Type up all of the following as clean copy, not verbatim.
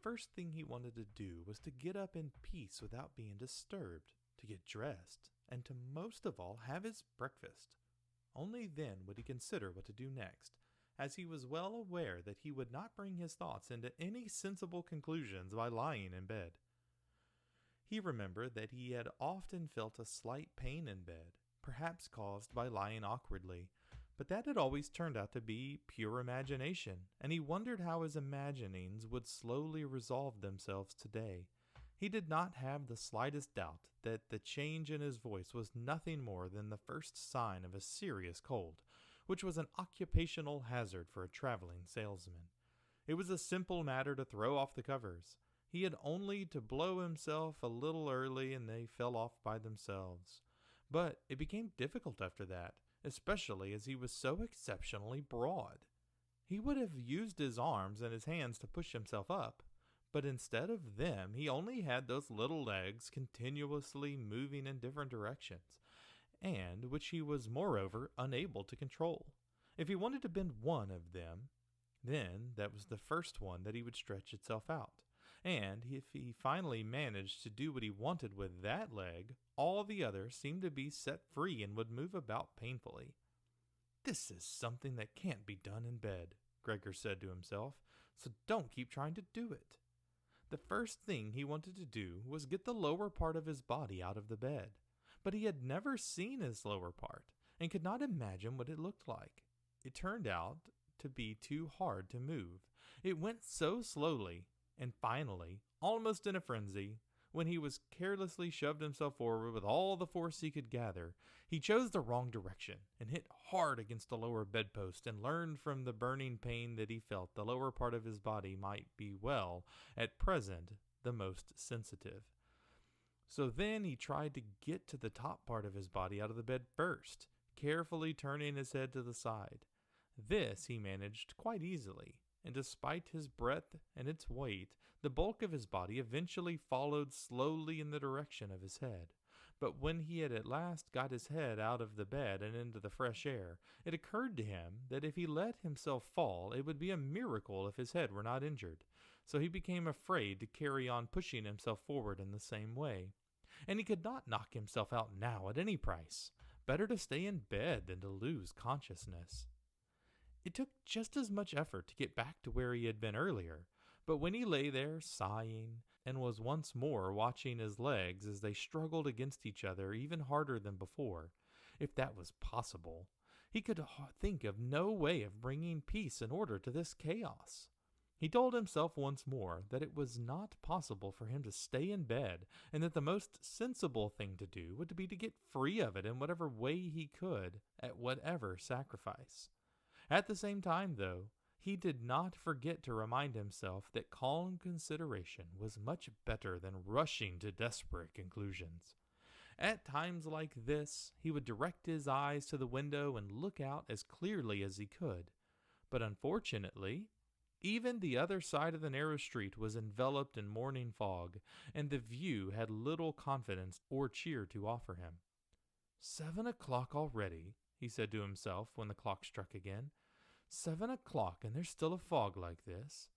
First thing he wanted to do was to get up in peace without being disturbed, to get dressed, and to most of all have his breakfast. Only then would he consider what to do next, as he was well aware that he would not bring his thoughts into any sensible conclusions by lying in bed. He remembered that he had often felt a slight pain in bed, perhaps caused by lying awkwardly, but that had always turned out to be pure imagination, and he wondered how his imaginings would slowly resolve themselves today. He did not have the slightest doubt that the change in his voice was nothing more than the first sign of a serious cold, which was an occupational hazard for a traveling salesman. It was a simple matter to throw off the covers. He had only to blow himself a little early and they fell off by themselves. But it became difficult after that, especially as he was so exceptionally broad. He would have used his arms and his hands to push himself up, but instead of them he only had those little legs continuously moving in different directions, and which he was moreover unable to control. If he wanted to bend one of them, then that was the first one that he would stretch itself out. And if he finally managed to do what he wanted with that leg, all the others seemed to be set free and would move about painfully. "This is something that can't be done in bed," Gregor said to himself, "so don't keep trying to do it." The first thing he wanted to do was get the lower part of his body out of the bed, but he had never seen his lower part and could not imagine what it looked like. It turned out to be too hard to move. It went so slowly, and finally, almost in a frenzy, when he was carelessly shoved himself forward with all the force he could gather, he chose the wrong direction and hit hard against the lower bedpost and learned from the burning pain that he felt the lower part of his body might be, well, at present, the most sensitive. So then he tried to get to the top part of his body out of the bed first, carefully turning his head to the side. This he managed quite easily, and despite his breadth and its weight, the bulk of his body eventually followed slowly in the direction of his head. But when he had at last got his head out of the bed and into the fresh air, it occurred to him that if he let himself fall, it would be a miracle if his head were not injured. So he became afraid to carry on pushing himself forward in the same way. And he could not knock himself out now at any price. Better to stay in bed than to lose consciousness. It took just as much effort to get back to where he had been earlier, but when he lay there sighing and was once more watching his legs as they struggled against each other even harder than before, if that was possible, he could think of no way of bringing peace and order to this chaos. He told himself once more that it was not possible for him to stay in bed, and that the most sensible thing to do would be to get free of it in whatever way he could, at whatever sacrifice. At the same time, though, he did not forget to remind himself that calm consideration was much better than rushing to desperate conclusions. At times like this, he would direct his eyes to the window and look out as clearly as he could. But unfortunately, even the other side of the narrow street was enveloped in morning fog, and the view had little confidence or cheer to offer him. 7 o'clock already, he said to himself when the clock struck again. 7 o'clock, and there's still a fog like this.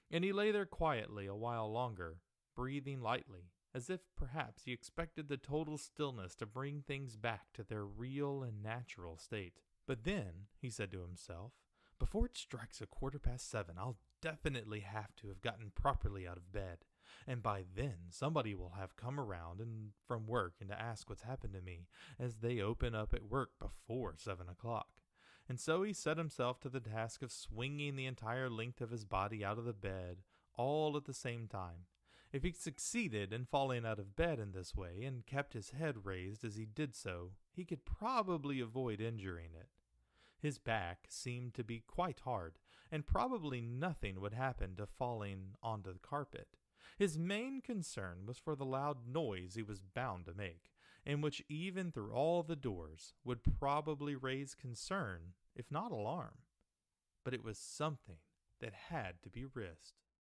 And he lay there quietly a while longer, breathing lightly, as if perhaps he expected the total stillness to bring things back to their real and natural state. But then, he said to himself, before it strikes 7:15, I'll definitely have to have gotten properly out of bed, and by then somebody will have come around and from work and to ask what's happened to me, as they open up at work before 7 o'clock. And so he set himself to the task of swinging the entire length of his body out of the bed, all at the same time. If he succeeded in falling out of bed in this way and kept his head raised as he did so, he could probably avoid injuring it. His back seemed to be quite hard, and probably nothing would happen to falling onto the carpet. His main concern was for the loud noise he was bound to make, and which even through all the doors would probably raise concern, if not alarm. But it was something that had to be risked.